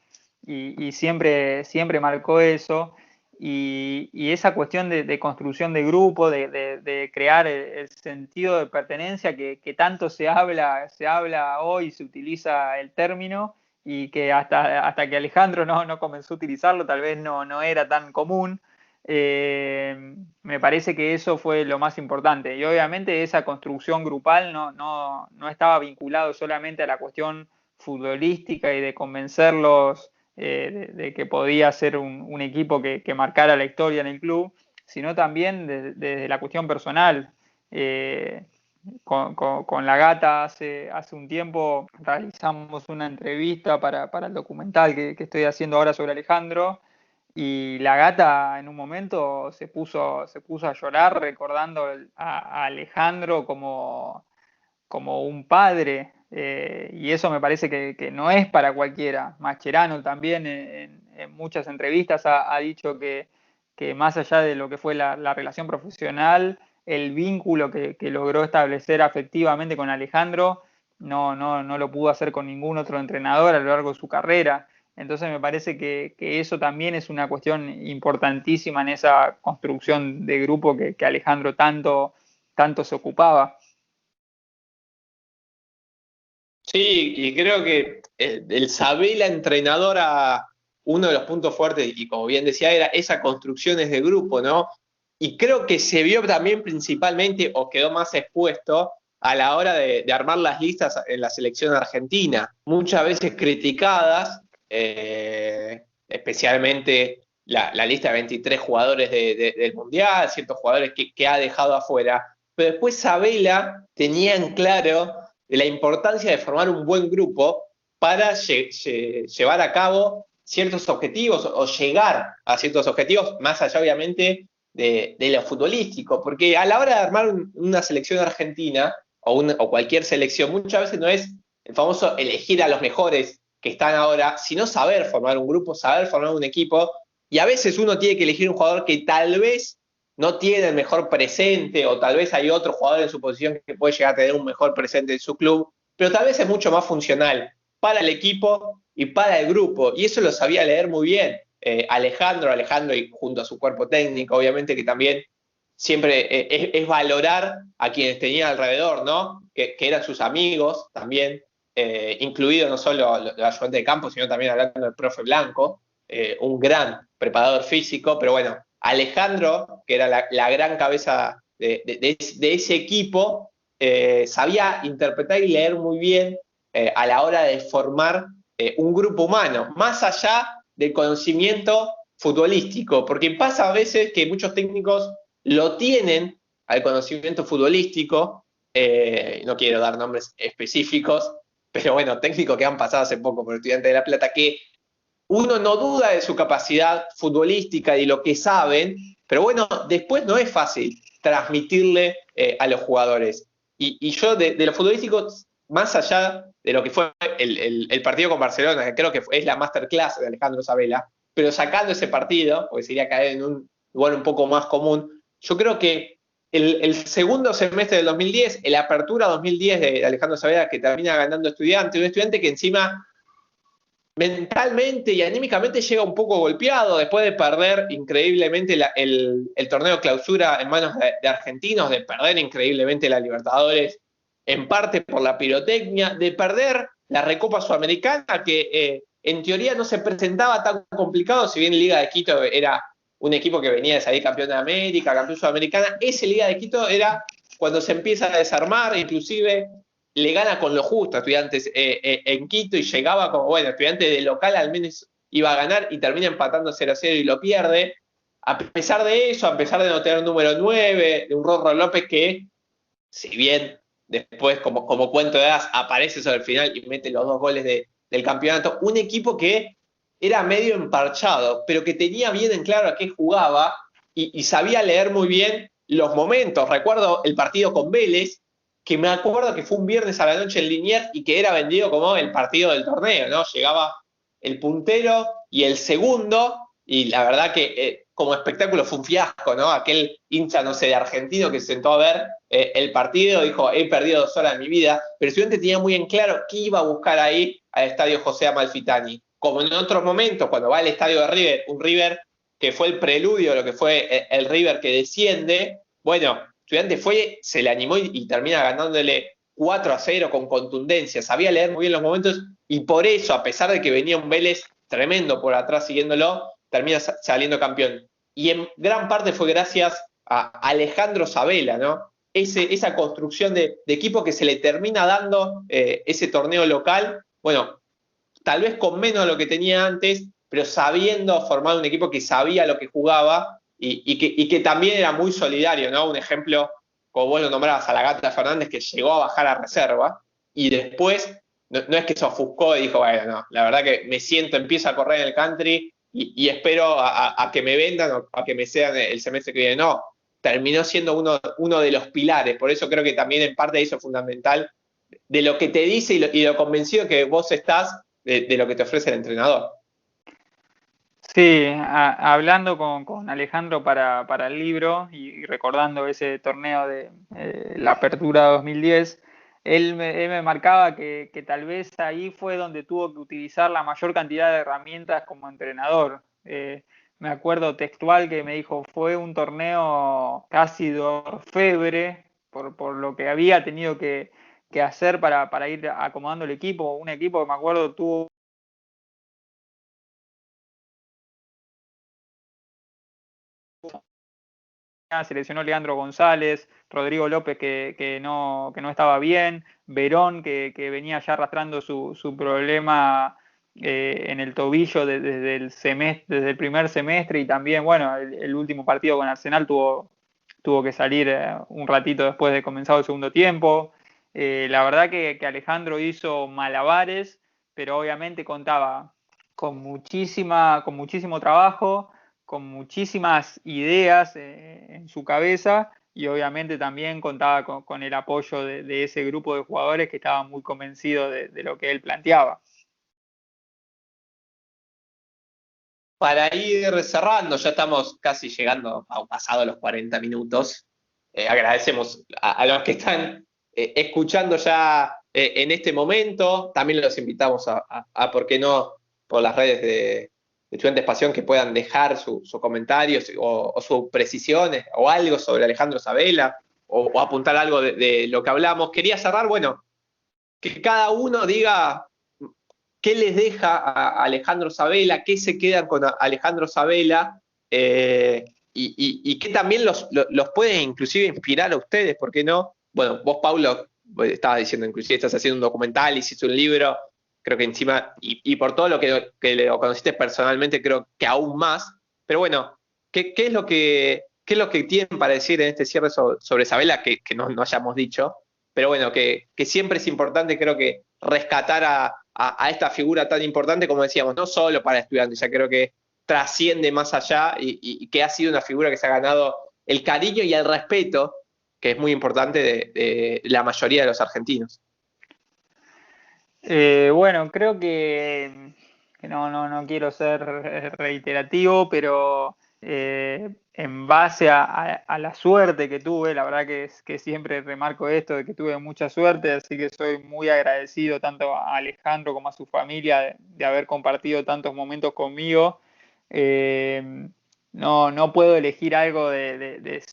y siempre marcó eso. Y esa cuestión de construcción de grupo, de crear el sentido de pertenencia que tanto se habla hoy, se utiliza el término y que hasta que Alejandro no comenzó a utilizarlo, tal vez no era tan común. Me parece que eso fue lo más importante. Y obviamente esa construcción grupal no estaba vinculado solamente a la cuestión futbolística y de convencerlos de que podía ser un equipo que marcara la historia en el club, sino también desde la cuestión personal. Con la Gata hace un tiempo realizamos una entrevista para el documental que estoy haciendo ahora sobre Alejandro, y la Gata en un momento se puso a llorar recordando a Alejandro como un padre, y eso me parece que no es para cualquiera. Mascherano también en muchas entrevistas ha dicho que más allá de lo que fue la relación profesional, el vínculo que logró establecer afectivamente con Alejandro no lo pudo hacer con ningún otro entrenador a lo largo de su carrera. Entonces me parece que eso también es una cuestión importantísima en esa construcción de grupo que Alejandro tanto se ocupaba. Sí, y creo que el Sabela entrenadora, uno de los puntos fuertes, y como bien decía, era esa construcciones de grupo, ¿no? Y creo que se vio también principalmente, o quedó más expuesto, a la hora de armar las listas en la selección argentina, muchas veces criticadas, especialmente la lista de 23 jugadores del Mundial, ciertos jugadores que ha dejado afuera, pero después Sabela tenía en claro la importancia de formar un buen grupo para llevar a cabo ciertos objetivos o llegar a ciertos objetivos, más allá obviamente de lo futbolístico, porque a la hora de armar una selección argentina o cualquier selección, muchas veces no es el famoso elegir a los mejores que están ahora, sino saber formar un grupo, saber formar un equipo, y a veces uno tiene que elegir un jugador que tal vez no tiene el mejor presente, o tal vez hay otro jugador en su posición que puede llegar a tener un mejor presente en su club, pero tal vez es mucho más funcional para el equipo y para el grupo, y eso lo sabía leer muy bien Alejandro y junto a su cuerpo técnico, obviamente, que también siempre es valorar a quienes tenía alrededor, ¿no? Que eran sus amigos también, incluido no solo el ayudante de campo, sino también hablando del profe Blanco, un gran preparador físico, pero bueno, Alejandro, que era la gran cabeza de ese equipo, sabía interpretar y leer muy bien a la hora de formar un grupo humano, más allá del conocimiento futbolístico, porque pasa a veces que muchos técnicos lo tienen al conocimiento futbolístico, no quiero dar nombres específicos, pero bueno, técnicos que han pasado hace poco por Estudiantes de La Plata, que uno no duda de su capacidad futbolística y lo que saben, pero bueno, después no es fácil transmitirle a los jugadores. Y yo de lo futbolístico, más allá de lo que fue el partido con Barcelona, que creo que es la masterclass de Alejandro Sabela, pero sacando ese partido, porque sería caer en un lugar un poco más común, yo creo que el segundo semestre del 2010, el apertura 2010 de Alejandro Sabela, que termina ganando Estudiante, un estudiante que encima mentalmente y anímicamente llega un poco golpeado después de perder increíblemente el torneo clausura en manos de argentinos, de perder increíblemente la Libertadores, en parte por la pirotecnia, de perder la Recopa Sudamericana, que en teoría no se presentaba tan complicado, si bien Liga de Quito era un equipo que venía de salir campeón de América, campeón sudamericana, ese Liga de Quito era cuando se empieza a desarmar, inclusive le gana con lo justo a Estudiantes en Quito y llegaba como, bueno, Estudiantes de local al menos iba a ganar y termina empatando 0-0 y lo pierde. A pesar de eso, a pesar de no tener número 9, de un Rorro López que, si bien después como cuento de hadas aparece sobre el final y mete los 2 goles del campeonato, un equipo que era medio emparchado, pero que tenía bien en claro a qué jugaba y sabía leer muy bien los momentos. Recuerdo el partido con Vélez, que me acuerdo que fue un viernes a la noche en Liniers y que era vendido como el partido del torneo, ¿no? Llegaba el puntero y el segundo, y la verdad que como espectáculo fue un fiasco, ¿no? Aquel hincha, no sé, de argentino que se sentó a ver el partido, dijo, he perdido 2 horas de mi vida, pero el estudiante tenía muy en claro qué iba a buscar ahí al estadio José Amalfitani. Como en otros momentos, cuando va al estadio de River, un River que fue el preludio de lo que fue el River que desciende, bueno, Estudiante fue, se le animó y termina ganándole 4-0 con contundencia. Sabía leer muy bien los momentos y por eso, a pesar de que venía un Vélez tremendo por atrás siguiéndolo, termina saliendo campeón. Y en gran parte fue gracias a Alejandro Sabela, ¿no? Esa construcción de equipo que se le termina dando ese torneo local bueno, tal vez con menos de lo que tenía antes, pero sabiendo formar un equipo que sabía lo que jugaba y que también era muy solidario, ¿no? Un ejemplo, como vos lo nombrabas, a la Gata Fernández, que llegó a bajar a reserva y después no es que se ofuscó y dijo, bueno, no, la verdad que me siento, empiezo a correr en el country y espero a que me vendan o a que me sean el semestre que viene. No, terminó siendo uno de los pilares, por eso creo que también en parte eso es fundamental de lo que te dice y lo convencido que vos estás de lo que te ofrece el entrenador. Sí, hablando con Alejandro para el libro y recordando ese torneo de la Apertura 2010, él me marcaba que tal vez ahí fue donde tuvo que utilizar la mayor cantidad de herramientas como entrenador. Me acuerdo textual que me dijo, fue un torneo casi de orfebre por lo que había tenido que hacer para ir acomodando el equipo. Un equipo que me acuerdo tuvo se lesionó Leandro González, Rodrigo López que no estaba bien, Verón que venía ya arrastrando su problema en el tobillo desde el primer semestre y también, bueno, el último partido con Arsenal tuvo que salir un ratito después de comenzado el segundo tiempo. La verdad que Alejandro hizo malabares, pero obviamente contaba con muchísimo trabajo, con muchísimas ideas en su cabeza y obviamente también contaba con el apoyo de ese grupo de jugadores que estaban muy convencidos de lo que él planteaba. Para ir cerrando, ya estamos casi llegando a pasado los 40 minutos. Agradecemos a los que están escuchando ya en este momento. También los invitamos ¿por qué no?, por las redes de Estudiantes Pasión, que puedan dejar sus comentarios o sus precisiones o algo sobre Alejandro Sabela o apuntar algo de lo que hablamos. Quería cerrar, bueno, que cada uno diga qué les deja a Alejandro Sabela, qué se quedan con Alejandro Sabela y qué también los puede inclusive inspirar a ustedes, ¿por qué no? Bueno, vos, Paulo, estabas diciendo, inclusive estás haciendo un documental, hiciste un libro, creo que encima, y por todo lo que lo conociste personalmente, creo que aún más, pero bueno, ¿qué es lo que tienen para decir en este cierre sobre Sabela que no hayamos dicho? Pero bueno, que siempre es importante, creo que rescatar a esta figura tan importante, como decíamos, no solo para estudiantes, ya creo que trasciende más allá y que ha sido una figura que se ha ganado el cariño y el respeto, que es muy importante de la mayoría de los argentinos. Bueno, creo que no quiero ser reiterativo, pero en base a la suerte que tuve, la verdad que siempre remarco esto de que tuve mucha suerte, así que soy muy agradecido tanto a Alejandro como a su familia de haber compartido tantos momentos conmigo. No puedo elegir algo de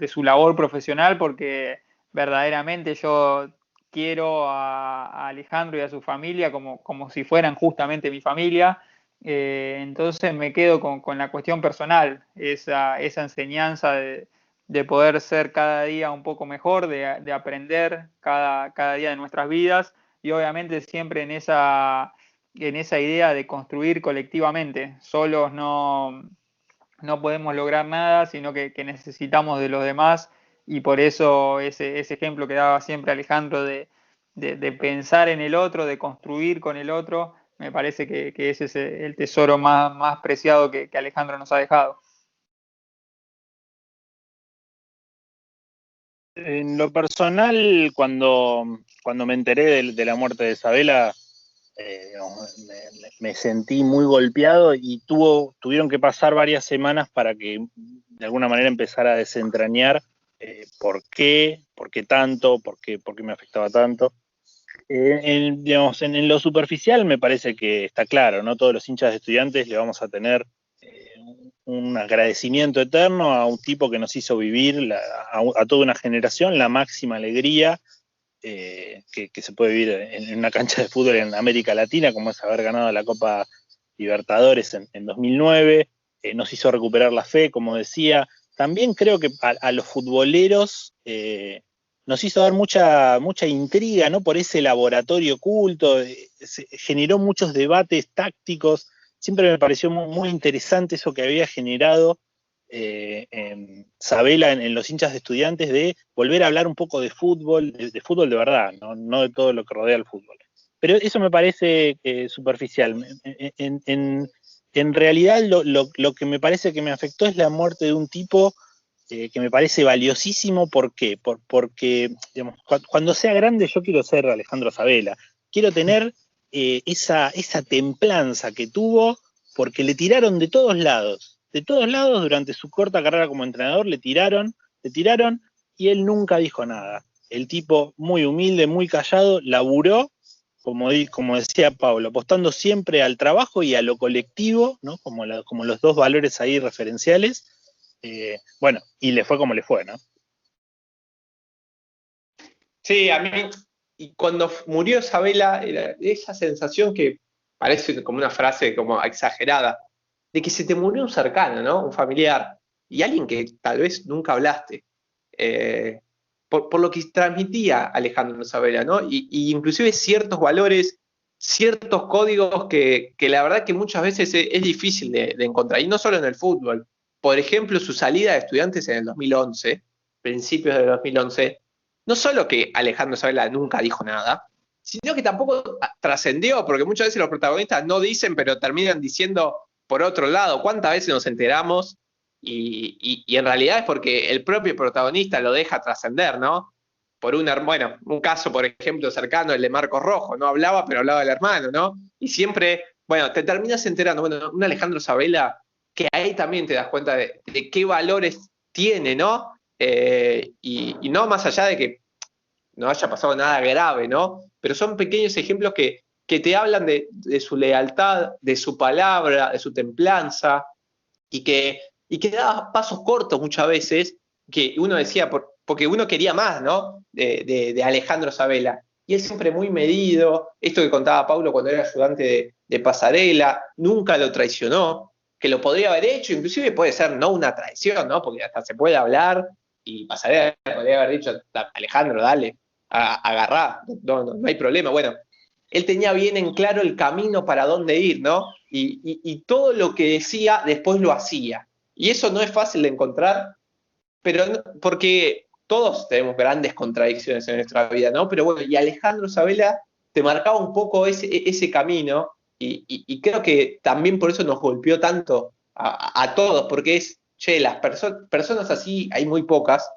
su labor profesional porque verdaderamente yo quiero a Alejandro y a su familia como si fueran justamente mi familia. Entonces me quedo con la cuestión personal, esa enseñanza de poder ser cada día un poco mejor, de aprender cada día de nuestras vidas y obviamente siempre en esa idea de construir colectivamente. Solos no podemos lograr nada, sino que necesitamos de los demás y por eso ese ejemplo que daba siempre Alejandro de pensar en el otro, de construir con el otro, me parece que ese es el tesoro más preciado que Alejandro nos ha dejado. En lo personal, cuando me enteré de la muerte de Sabela, me sentí muy golpeado y tuvieron que pasar varias semanas para que de alguna manera empezara a desentrañar por qué tanto, por qué me afectaba tanto. Digamos, en lo superficial me parece que está claro, ¿no? Todos los hinchas de Estudiantes le vamos a tener un agradecimiento eterno a un tipo que nos hizo vivir a toda una generación la máxima alegría que se puede vivir en una cancha de fútbol en América Latina, como es haber ganado la Copa Libertadores en 2009, nos hizo recuperar la fe, como decía. También creo que a los futboleros nos hizo dar mucha intriga, ¿no? Por ese laboratorio oculto, se generó muchos debates tácticos. Siempre me pareció muy interesante eso que había generado Sabela en los hinchas de Estudiantes, de volver a hablar un poco de fútbol, de fútbol de verdad, no de todo lo que rodea al fútbol. Pero eso me parece superficial. En realidad lo que me parece que me afectó es la muerte de un tipo que me parece valiosísimo. ¿Por qué? Porque digamos, cuando sea grande yo quiero ser Alejandro Sabela. Quiero tener esa templanza que tuvo, porque le tiraron de todos lados durante su corta carrera como entrenador, le tiraron, y él nunca dijo nada. El tipo muy humilde, muy callado, laburó, como decía Pablo, apostando siempre al trabajo y a lo colectivo, ¿no? Como los dos valores ahí referenciales. Bueno, y le fue como le fue, ¿no? Sí, a mí, y cuando murió Sabela, era esa sensación que parece como una frase como exagerada, de que se te murió un cercano, ¿no? Un familiar, y alguien que tal vez nunca hablaste. Eh, por lo que transmitía Alejandro Sabela, ¿no? Y inclusive ciertos valores, ciertos códigos que la verdad que muchas veces es difícil de encontrar, y no solo en el fútbol. Por ejemplo, su salida de Estudiantes en el 2011, principios del 2011, no solo que Alejandro Sabela nunca dijo nada, sino que tampoco trascendió, porque muchas veces los protagonistas no dicen, pero terminan diciendo por otro lado. ¿Cuántas veces nos enteramos? Y en realidad es porque el propio protagonista lo deja trascender, ¿no? Bueno, un caso, por ejemplo, cercano, el de Marcos Rojo, no hablaba, pero hablaba del hermano, ¿no? Y siempre, bueno, te terminas enterando, bueno, un Alejandro Sabela, que ahí también te das cuenta de qué valores tiene, ¿no? Y no más allá de que no haya pasado nada grave, ¿no? Pero son pequeños ejemplos que te hablan de su lealtad, de su palabra, de su templanza, y que daba pasos cortos muchas veces, que uno decía, porque uno quería más, ¿no? De Alejandro Sabela. Y él siempre muy medido, esto que contaba Paulo cuando era ayudante de Pasarela, nunca lo traicionó, que lo podría haber hecho, inclusive puede ser no una traición, ¿no? Porque hasta se puede hablar y Pasarela podría haber dicho, Alejandro, dale, agarrá, no hay problema. Bueno, él tenía bien en claro el camino para dónde ir, ¿no? Y todo lo que decía después lo hacía. Y eso no es fácil de encontrar, pero porque todos tenemos grandes contradicciones en nuestra vida, ¿no? Pero bueno, y Alejandro Sabela te marcaba un poco ese camino, y creo que también por eso nos golpeó tanto a todos, porque che, las personas así hay muy pocas,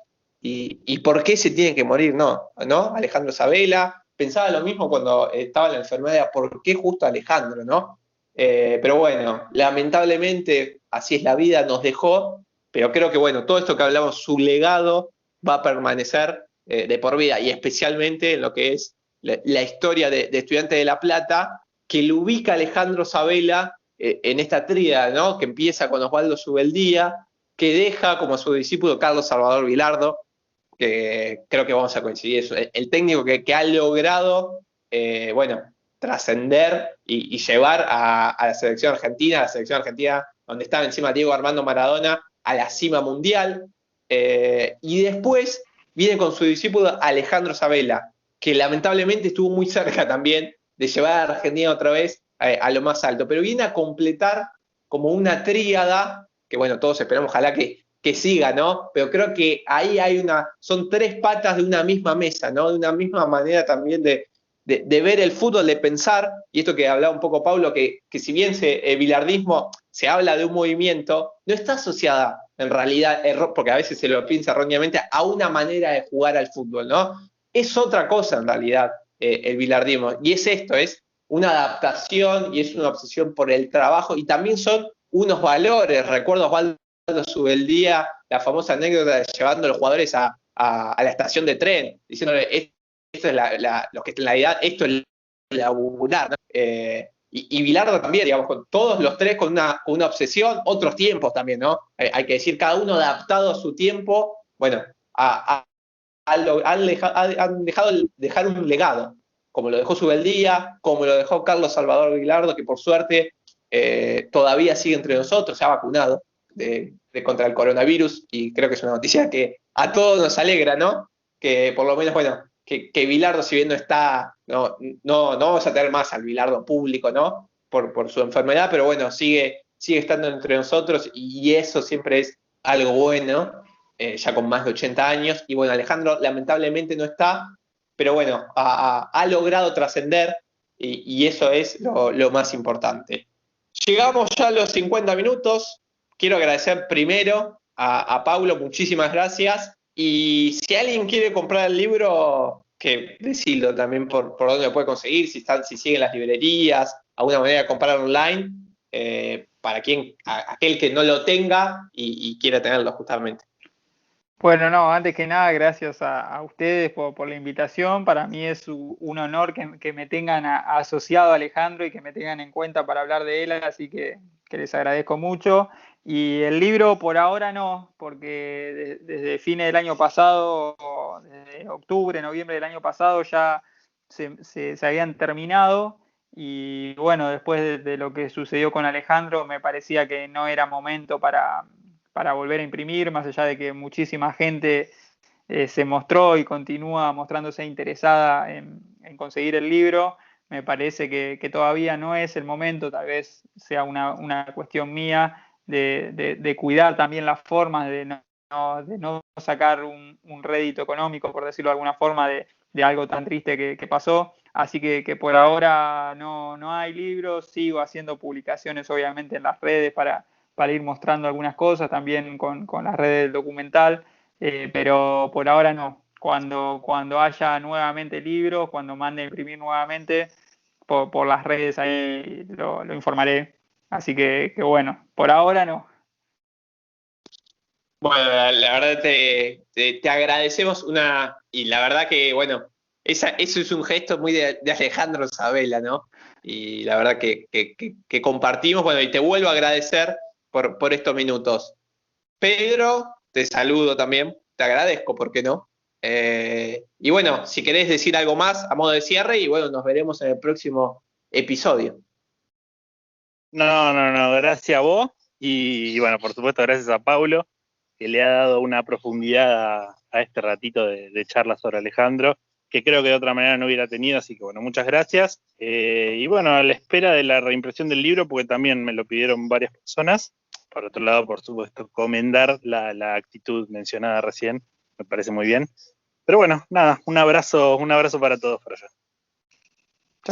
y ¿por qué se tienen que morir? No, ¿no? Alejandro Sabela, pensaba lo mismo cuando estaba en la enfermedad, ¿por qué justo Alejandro, no? Pero bueno, lamentablemente así es la vida, nos dejó, pero creo que bueno, todo esto que hablamos, su legado va a permanecer de por vida, y especialmente en lo que es la historia de Estudiantes de La Plata, que lo ubica Alejandro Sabela en esta tríada, ¿no? Que empieza con Osvaldo Subeldía, que deja como su discípulo Carlos Salvador Vilardo, que creo que vamos a coincidir, es el técnico que ha logrado, bueno, trascender y llevar a la selección argentina, donde estaba encima Diego Armando Maradona, a la cima mundial. Y después viene con su discípulo Alejandro Sabela, que lamentablemente estuvo muy cerca también de llevar a Argentina otra vez a lo más alto, pero viene a completar como una tríada, que bueno, todos esperamos, ojalá que siga, ¿no? Pero creo que ahí son tres patas de una misma mesa, ¿no? De una misma manera también de ver el fútbol, de pensar, y esto que hablaba un poco Paulo, que si bien el bilardismo se habla de un movimiento, no está asociada en realidad, porque a veces se lo piensa erróneamente, a una manera de jugar al fútbol, ¿no? Es otra cosa en realidad el bilardismo, y es esto, es una adaptación y es una obsesión por el trabajo, y también son unos valores. Recuerdo Osvaldo Subeldía, la famosa anécdota de llevando a los jugadores a la estación de tren, diciéndole, esto es lo que en realidad, esto es laburar, ¿no? Y Bilardo también, digamos, con todos los tres con una obsesión, otros tiempos también, ¿no? Hay que decir, cada uno adaptado a su tiempo, bueno, han dejado dejar un legado, como lo dejó Subeldía, como lo dejó Carlos Salvador Vilardo, que por suerte todavía sigue entre nosotros, se ha vacunado contra el coronavirus, y creo que es una noticia que a todos nos alegra, ¿no? que por lo menos, bueno, que Bilardo, si bien no está, no vamos a tener más al Bilardo público, ¿no? Por su enfermedad, pero bueno, sigue estando entre nosotros y eso siempre es algo bueno, ya con más de 80 años. Y bueno, Alejandro lamentablemente no está, pero bueno, ha logrado trascender y eso es lo más importante. Llegamos ya a los 50 minutos. Quiero agradecer primero a Paulo, muchísimas gracias. Y si alguien quiere comprar el libro, que decirlo también por dónde lo puede conseguir, si siguen las librerías, alguna manera de comprar online, para aquel que no lo tenga y quiera tenerlo justamente. Bueno, no, antes que nada, gracias a ustedes por la invitación. Para mí es un honor que me tengan asociado a Alejandro y que me tengan en cuenta para hablar de él, así que les agradezco mucho. Y el libro por ahora no, porque desde fines del año pasado, desde octubre, noviembre del año pasado, ya se habían terminado. Y bueno, después de lo que sucedió con Alejandro, me parecía que no era momento para volver a imprimir, más allá de que muchísima gente se mostró y continúa mostrándose interesada en conseguir el libro. Me parece que todavía no es el momento, tal vez sea una cuestión mía de cuidar también las formas, de no sacar un rédito económico, por decirlo de alguna forma, de algo tan triste que pasó. Así que por ahora no hay libros, sigo haciendo publicaciones obviamente en las redes para ir mostrando algunas cosas, también con las redes del documental, pero por ahora no. Cuando haya nuevamente libros, cuando mande a imprimir nuevamente, por las redes ahí lo informaré. Así que bueno, por ahora no. Bueno, la verdad te agradecemos y la verdad que, bueno, eso es un gesto muy de Alejandro Sabela, ¿no? Y la verdad que compartimos, bueno, y te vuelvo a agradecer por estos minutos. Pedro, te saludo también, te agradezco, ¿por qué no? Y bueno, si querés decir algo más a modo de cierre, y bueno, nos veremos en el próximo episodio. No, gracias a vos y bueno, por supuesto gracias a Paulo, que le ha dado una profundidad a este ratito de charla sobre Alejandro, que creo que de otra manera no hubiera tenido, así que bueno, muchas gracias. Y bueno, a la espera de la reimpresión del libro, porque también me lo pidieron varias personas. Por otro lado, por supuesto, comendar la actitud mencionada recién, me parece muy bien. Pero bueno, nada, un abrazo para todos por allá.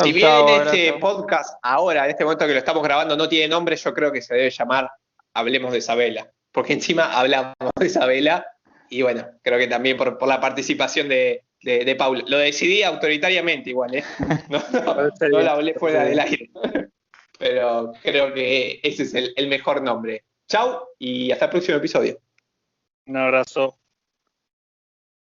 Si bien este podcast ahora, en este momento que lo estamos grabando, no tiene nombre, yo creo que se debe llamar Hablemos de Isabela, porque encima hablamos de Isabela y bueno, creo que también por la participación de Paulo. Lo decidí autoritariamente igual, ¿eh? No lo hablé fuera del aire, pero creo que ese es el mejor nombre. Chau y hasta el próximo episodio. Un abrazo.